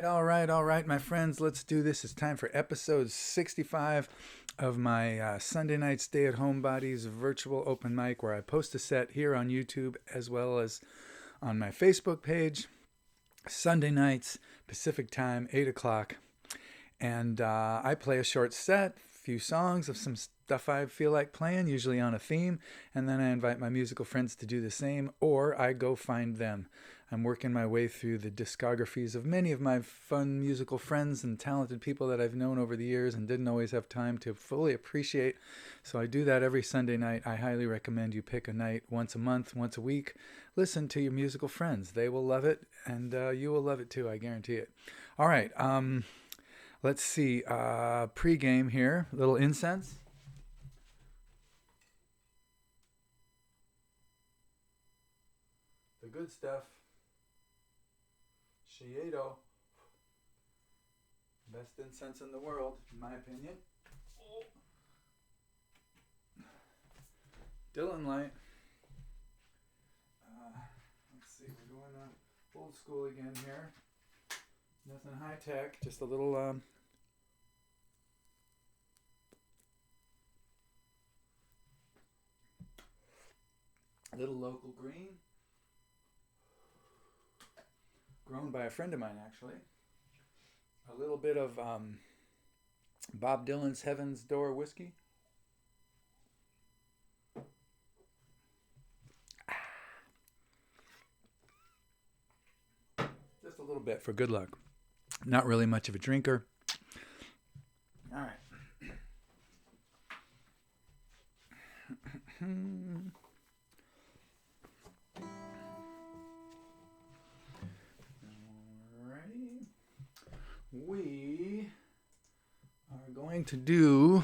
All right, my friends, let's do this. It's time for episode 65 of my Sunday night Stay-At-Homebodies virtual open mic, where I post a set here on YouTube as well as on my Facebook page, Sunday nights, Pacific time, 8 o'clock. And I play a short set, few songs of some stuff I feel like playing, usually on a theme, and then I invite my musical friends to do the same, or I go find them. I'm working my way through the discographies of many of my fun musical friends and talented people that I've known over the years and didn't always have time to fully appreciate. So I do that every Sunday night. I highly recommend you pick a night once a month, once a week. Listen to your musical friends. They will love it, and you will love it too, I guarantee it. All right, let's see. Pre-game here, a little incense. The good stuff. Shiedo. Best incense in the world, in my opinion. Dylan light. Let's see, we're going old school again here. Nothing high tech, just a little local green. Grown by a friend of mine, actually. A little bit of Bob Dylan's Heaven's Door whiskey. Just a little bit for good luck. Not really much of a drinker. All right. We are going to do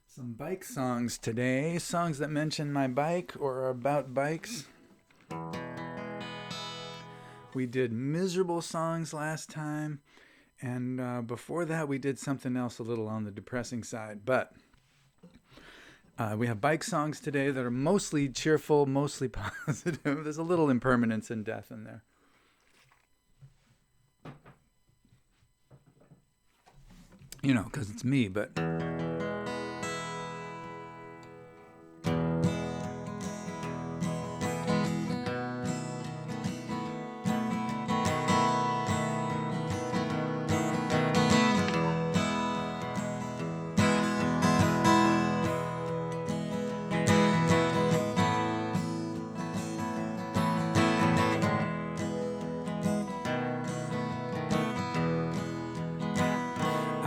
some bike songs today. Songs that mention my bike or are about bikes. We did miserable songs last time. And before that, we did something else a little on the depressing side. But we have bike songs today that are mostly cheerful, mostly positive. There's a little impermanence and death in there. You know, because it's me, but...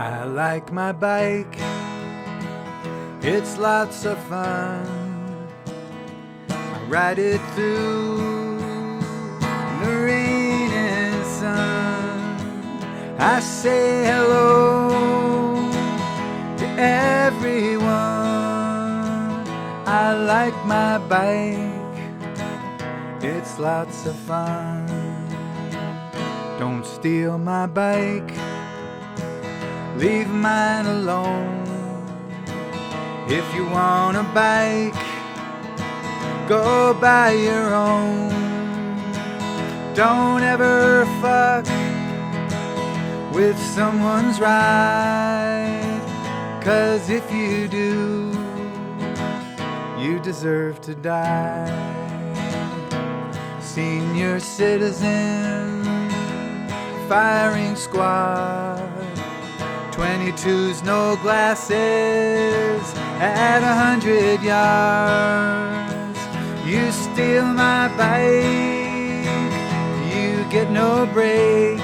I like my bike, it's lots of fun. I ride it through the rain and sun. I say hello to everyone. I like my bike, it's lots of fun. Don't steal my bike, leave mine alone. If you want a bike, go buy your own. Don't ever fuck with someone's ride, 'cause if you do, you deserve to die. Senior citizen, firing squad, 22s, no glasses, at 100 yards. You steal my bike, you get no breaks.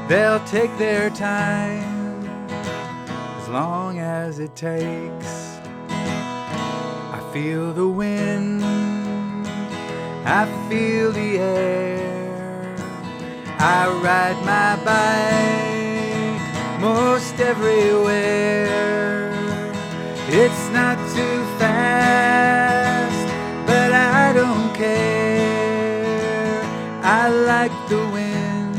They'll take their time, as long as it takes. I feel the wind, I feel the air. I ride my bike most everywhere. It's not too fast, but I don't care. I like the wind,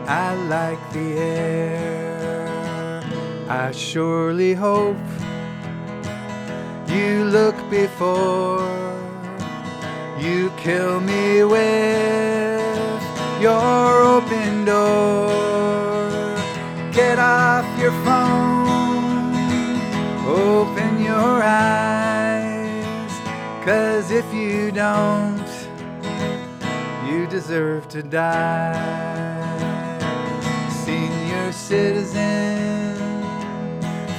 I like the air. I surely hope you look before you kill me with your open door. Get off your phone, open your eyes, 'cause if you don't, you deserve to die. Senior citizen,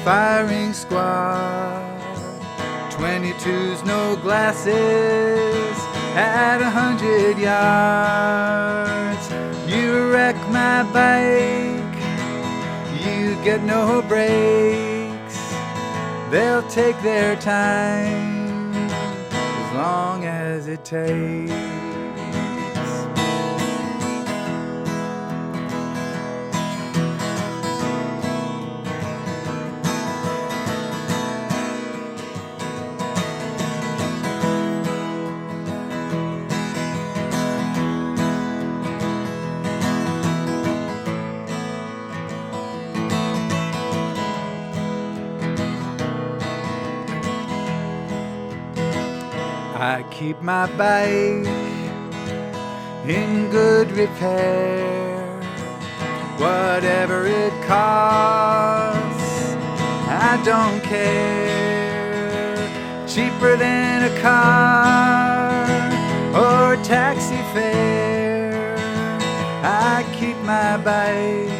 firing squad, 22's no glasses at 100 yards. You wreck my bike, you get no breaks. They'll take their time as long as it takes. I keep my bike in good repair, whatever it costs, I don't care. Cheaper than a car or taxi fare, I keep my bike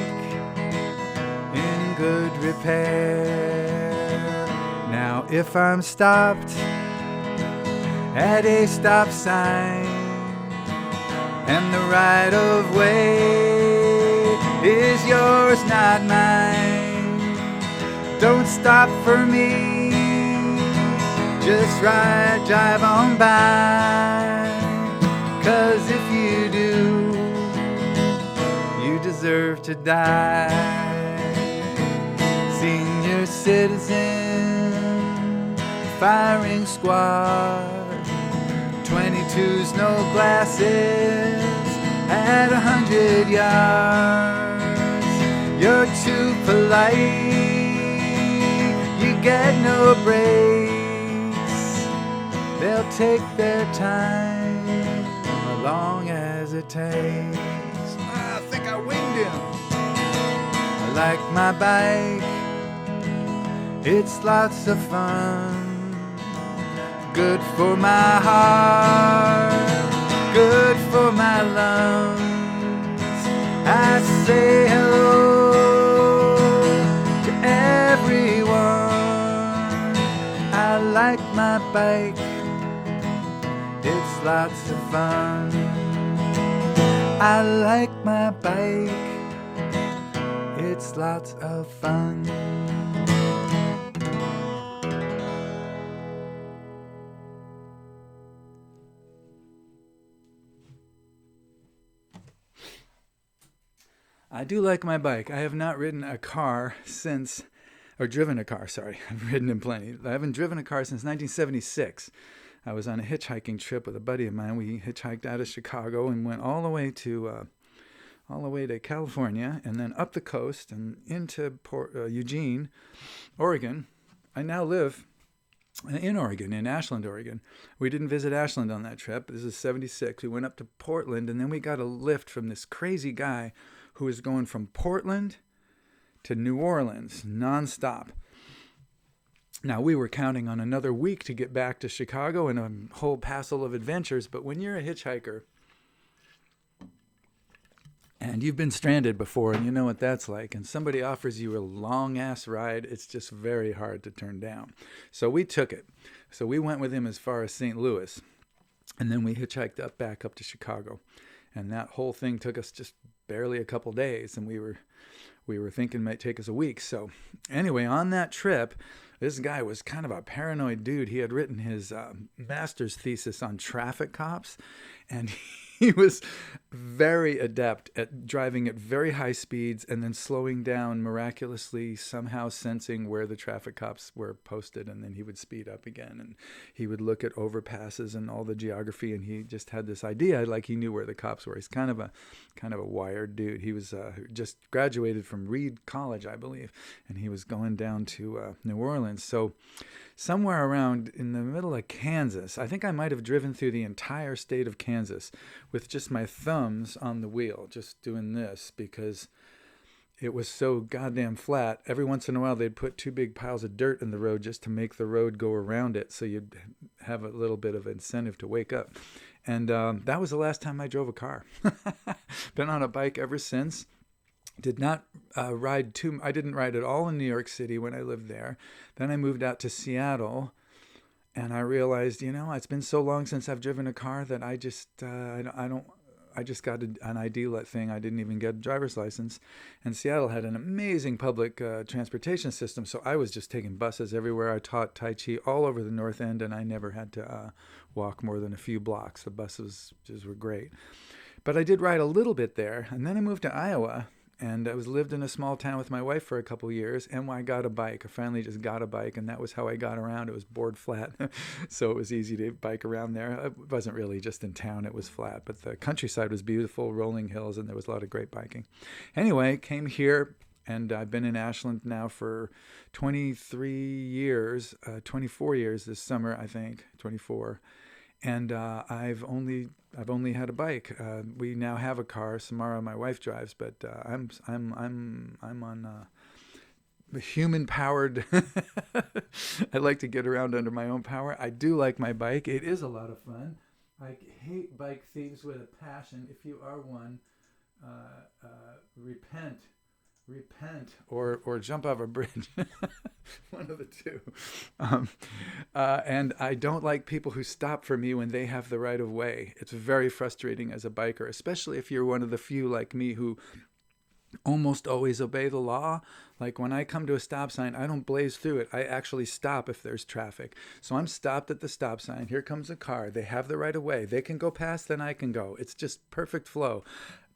in good repair. Now if I'm stopped at a stop sign and the right of way is yours, not mine, don't stop for me, just drive on by, 'cause if you do, you deserve to die. Senior citizen, firing squad, 22's no glasses at 100 yards. You're too polite, you get no breaks. They'll take their time as long as it takes. I think I winged him. I like my bike, it's lots of fun. Good for my heart, good for my lungs. I say hello to everyone. I like my bike, it's lots of fun. I like my bike, it's lots of fun. I do like my bike. I have not ridden a car since, or driven a car, sorry. I've ridden in plenty. I haven't driven a car since 1976. I was on a hitchhiking trip with a buddy of mine. We hitchhiked out of Chicago and went all the way to California, and then up the coast and into Eugene, Oregon. I now live in Oregon, in Ashland, Oregon. We didn't visit Ashland on that trip. This is 76. We went up to Portland, and then we got a lift from this crazy guy who was going from Portland to New Orleans nonstop. Now, we were counting on another week to get back to Chicago and a whole passel of adventures, but when you're a hitchhiker and you've been stranded before and you know what that's like, and somebody offers you a long-ass ride, it's just very hard to turn down. So we took it. So we went with him as far as St. Louis, and then we hitchhiked back up to Chicago. And that whole thing took us just barely a couple days, and we were thinking it might take us a week. So anyway, on that trip, this guy was kind of a paranoid dude. He had written his master's thesis on traffic cops, and he was very adept at driving at very high speeds and then slowing down miraculously, somehow sensing where the traffic cops were posted, and then he would speed up again, and he would look at overpasses and all the geography, and he just had this idea like he knew where the cops were. He's kind of a wired dude. He was just graduated from Reed College, I believe, and he was going down to New Orleans. So somewhere around in the middle of Kansas, I think I might have driven through the entire state of Kansas with just my thumb thumbs on the wheel, just doing this, because it was so goddamn flat. Every once in a while, they'd put 2 big piles of dirt in the road just to make the road go around it, so you'd have a little bit of incentive to wake up. And that was the last time I drove a car. Been on a bike ever since. Did not ride I didn't ride at all in New York City when I lived there. Then I moved out to Seattle, and I realized, it's been so long since I've driven a car that I just I just got an ID thing. I didn't even get a driver's license. And Seattle had an amazing public transportation system, so I was just taking buses everywhere. I taught Tai Chi all over the North End, and I never had to walk more than a few blocks. The buses just were great. But I did ride a little bit there, and then I moved to Iowa, and I lived in a small town with my wife for a couple years, and I got a bike. I finally just got a bike, and that was how I got around. It was board flat, so it was easy to bike around there. It wasn't really just in town, it was flat, but the countryside was beautiful, rolling hills, and there was a lot of great biking. Anyway, came here, and I've been in Ashland now for 23 years, 24 years this summer, I think, 24. And I've only had a bike. We now have a car. Samara, my wife, drives, but I'm on human powered. I like to get around under my own power. I do like my bike. It is a lot of fun. I hate bike thieves with a passion. If you are one, repent or jump off a bridge. One of the two. And I don't like people who stop for me when they have the right of way. It's very frustrating as a biker, especially if you're one of the few like me who almost always obey the law. Like when I come to a stop sign, I don't blaze through it. I actually stop if there's traffic. So I'm stopped at the stop sign. Here comes a car. They have the right of way. They can go past, then I can go. It's just perfect flow.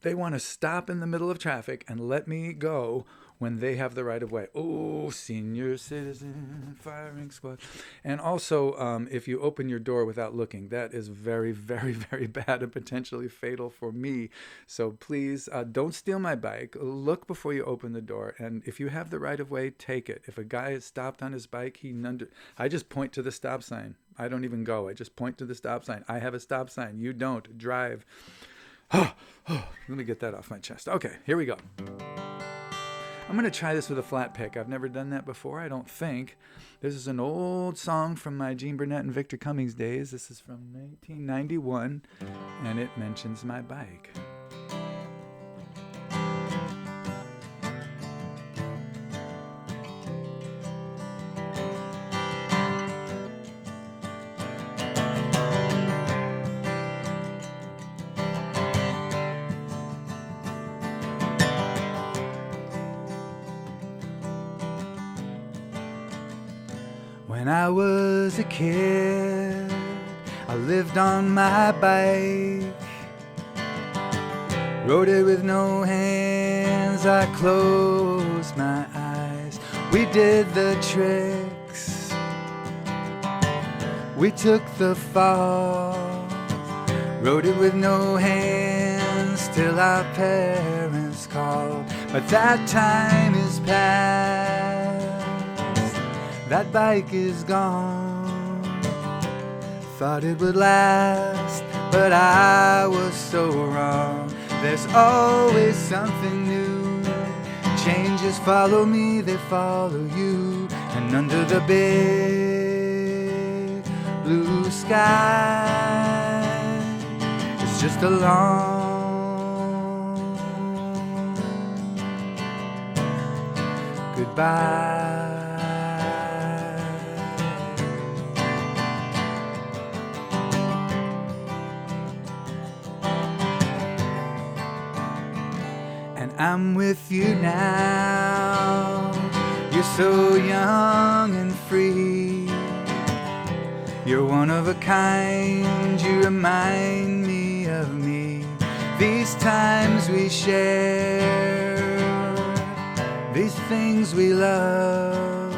They want to stop in the middle of traffic and let me go when they have the right of way. Oh, senior citizen firing squad. And also, if you open your door without looking, that is very, very, very bad and potentially fatal for me. So please don't steal my bike. Look before you open the door. And if you have the right of way, take it. If a guy is stopped on his bike, I just point to the stop sign. I don't even go. I just point to the stop sign. I have a stop sign. You don't. Drive. Let me get that off my chest. Okay, here we go. I'm going to try this with a flat pick. I've never done that before, I don't think. This is an old song from my Gene Burnett and Victor Cummings days. This is from 1991, and it mentions my bike. When I was a kid, I lived on my bike, rode it with no hands, I closed my eyes. We did the tricks, we took the fall, rode it with no hands till our parents called. But that time is past, that bike is gone. Thought it would last, but I was so wrong. There's always something new. Changes follow me, they follow you. And under the big blue sky, it's just a long goodbye. I'm with you now. You're so young and free. You're one of a kind. You remind me of me. These times we share, these things we love.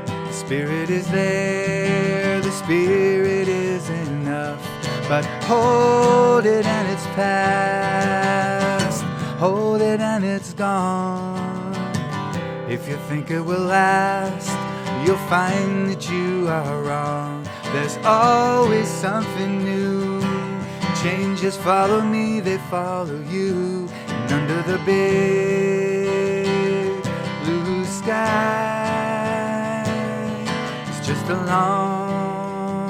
The spirit is there, the spirit is enough. But hold it and it's past. Hold it and it's gone. If you think it will last, you'll find that you are wrong. There's always something new. Changes follow me, they follow you. And under the big blue sky, it's just a long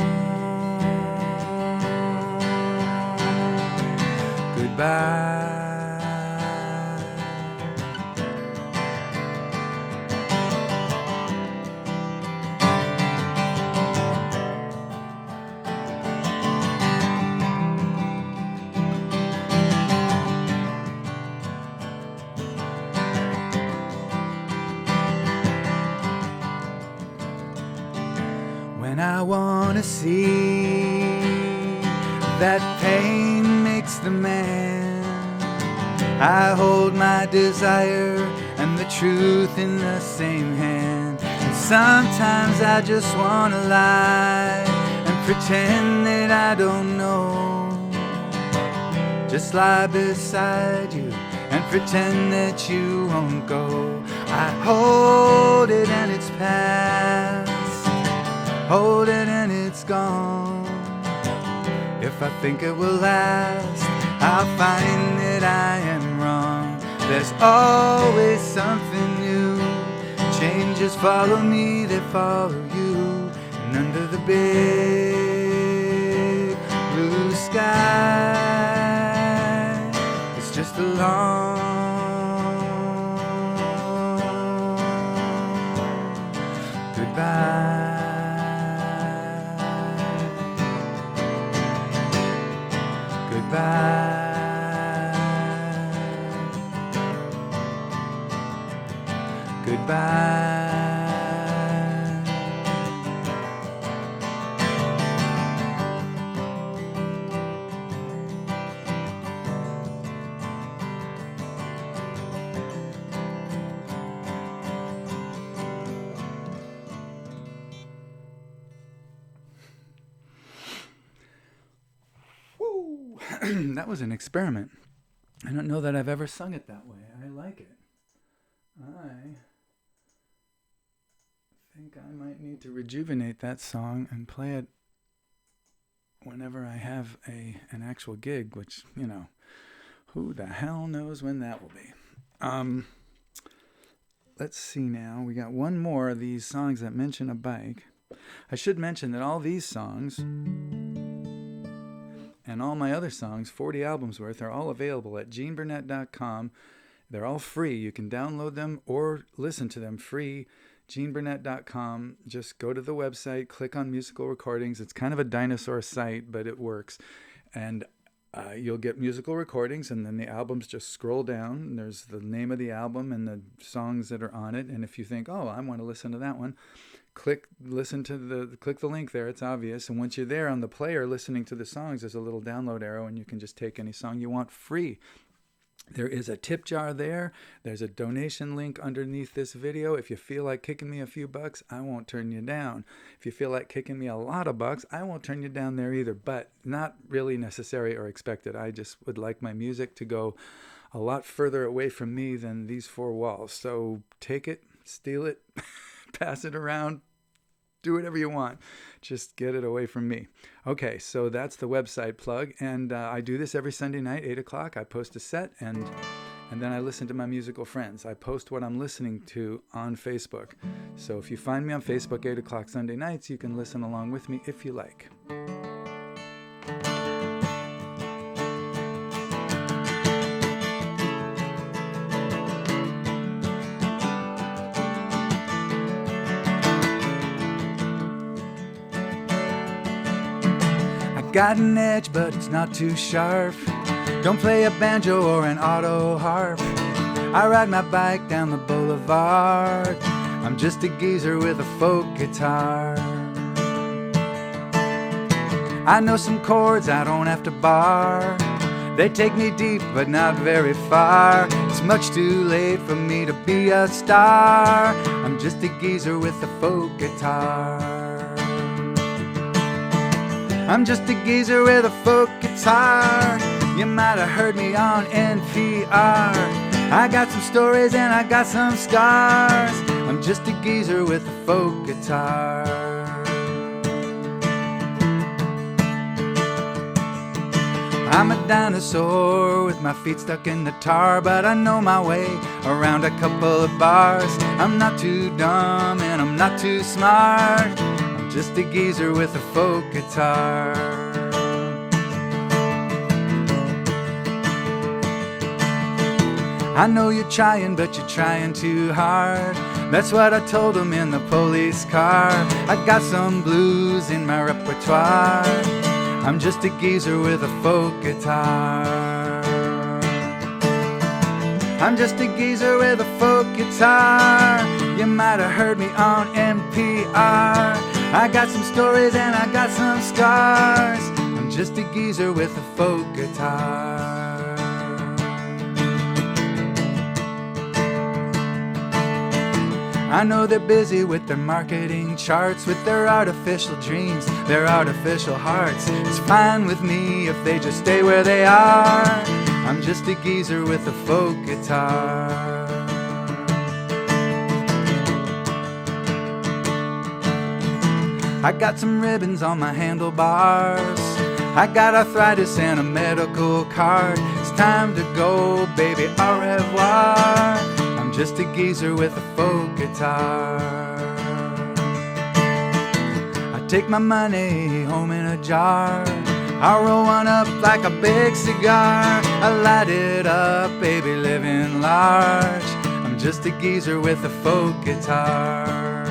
goodbye. When I wanna see that pain makes the man, I hold my desire and the truth in the same hand. And sometimes I just wanna lie and pretend that I don't know. Just lie beside you and pretend that you won't go. I hold it and it's past, hold it and it's gone. If I think it will last, I'll find that I am wrong. There's always something new. Changes follow me, they follow you. And under the big blue sky, it's just a long goodbye. Goodbye. Woo! That was an experiment. I don't know that I've ever sung it that way. I like it. I think I might need to rejuvenate that song and play it whenever I have an actual gig, which, you know, who the hell knows when that will be. Let's see now. We got one more of these songs that mention a bike. I should mention that all these songs and all my other songs, 40 albums worth, are all available at geneburnett.com. They're all free. You can download them or listen to them free. geneburnett.com. Just go to the website, click on musical recordings. It's kind of a dinosaur site, but it works. And you'll get musical recordings, and then the albums just scroll down. And there's the name of the album and the songs that are on it. And if you think, oh, I want to listen to that one, click the link there. It's obvious. And once you're there on the player listening to the songs, there's a little download arrow, and you can just take any song you want free. There is a tip jar there. There's a donation link underneath this video. If you feel like kicking me a few bucks, I won't turn you down. If you feel like kicking me a lot of bucks, I won't turn you down there either, but not really necessary or expected. I just would like my music to go a lot further away from me than these four walls. So take it, steal it, pass it around, do whatever you want. Just get it away from me. Okay, so that's the website plug. And I do this every Sunday night, 8 o'clock. I post a set, and then I listen to my musical friends. I post what I'm listening to on Facebook. So if you find me on Facebook 8 o'clock Sunday nights, you can listen along with me if you like. Got an edge, but it's not too sharp. Don't play a banjo or an auto harp. I ride my bike down the boulevard. I'm just a geezer with a folk guitar. I know some chords I don't have to bar. They take me deep, but not very far. It's much too late for me to be a star. I'm just a geezer with a folk guitar. I'm just a geezer with a folk guitar. You might have heard me on NPR. I got some stories and I got some scars. I'm just a geezer with a folk guitar. I'm a dinosaur with my feet stuck in the tar, but I know my way around a couple of bars. I'm not too dumb and I'm not too smart. I'm just a geezer with a folk guitar. I know you're trying, but you're trying too hard. That's what I told him in the police car. I got some blues in my repertoire. I'm just a geezer with a folk guitar. I'm just a geezer with a folk guitar. You might have heard me on NPR. I got some stories and I got some scars. I'm just a geezer with a folk guitar. I know they're busy with their marketing charts, with their artificial dreams, their artificial hearts. It's fine with me if they just stay where they are. I'm just a geezer with a folk guitar. I got some ribbons on my handlebars. I got arthritis and a medical card. It's time to go, baby, au revoir. I'm just a geezer with a folk guitar. I take my money home in a jar. I roll one up like a big cigar. I light it up, baby, living large. I'm just a geezer with a folk guitar.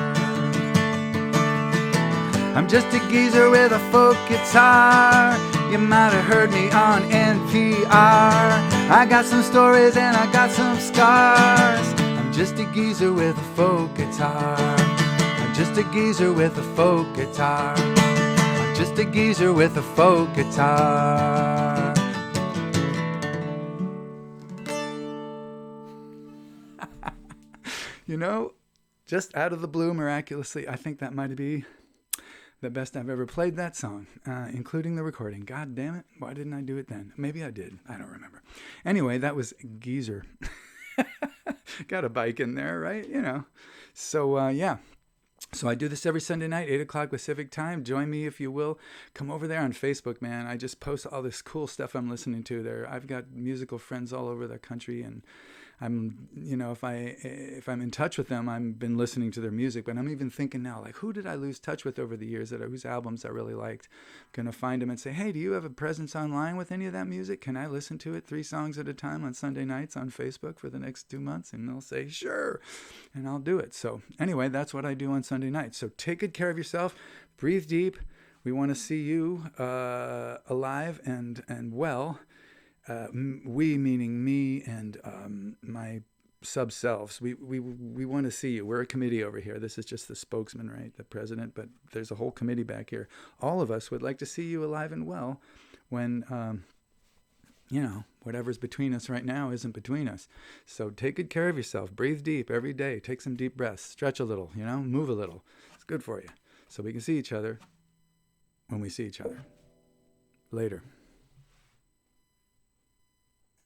I'm just a geezer with a folk guitar. You might have heard me on NPR. I got some stories and I got some scars. I'm just a geezer with a folk guitar. I'm just a geezer with a folk guitar. I'm just a geezer with a folk guitar. You know, just out of the blue, miraculously, I think that might be the best I've ever played that song, including the recording. God damn it. Why didn't I do it then? Maybe I did. I don't remember. Anyway, that was Geezer. Got a bike in there, right? You know. So, yeah. So I do this every Sunday night, 8 o'clock Pacific time. Join me if you will. Come over there on Facebook, man. I just post all this cool stuff I'm listening to there. I've got musical friends all over the country, and I'm, you know, if I'm in touch with them, I've been listening to their music, but I'm even thinking now, like, who did I lose touch with over the years whose albums I really liked? I'm going to find them and say, hey, do you have a presence online with any of that music? Can I listen to it 3 songs at a time on Sunday nights on Facebook for the next 2 months? And they'll say, sure. And I'll do it. So anyway, that's what I do on Sunday nights. So take good care of yourself. Breathe deep. We want to see you alive and well. We meaning me and my sub-selves. We want to see you. We're a committee over here. This is just the spokesman, right? The president, but there's a whole committee back here. All of us would like to see you alive and well when, you know, whatever's between us right now isn't between us. So take good care of yourself. Breathe deep every day. Take some deep breaths. Stretch a little, you know, move a little. It's good for you. So we can see each other when we see each other. Later.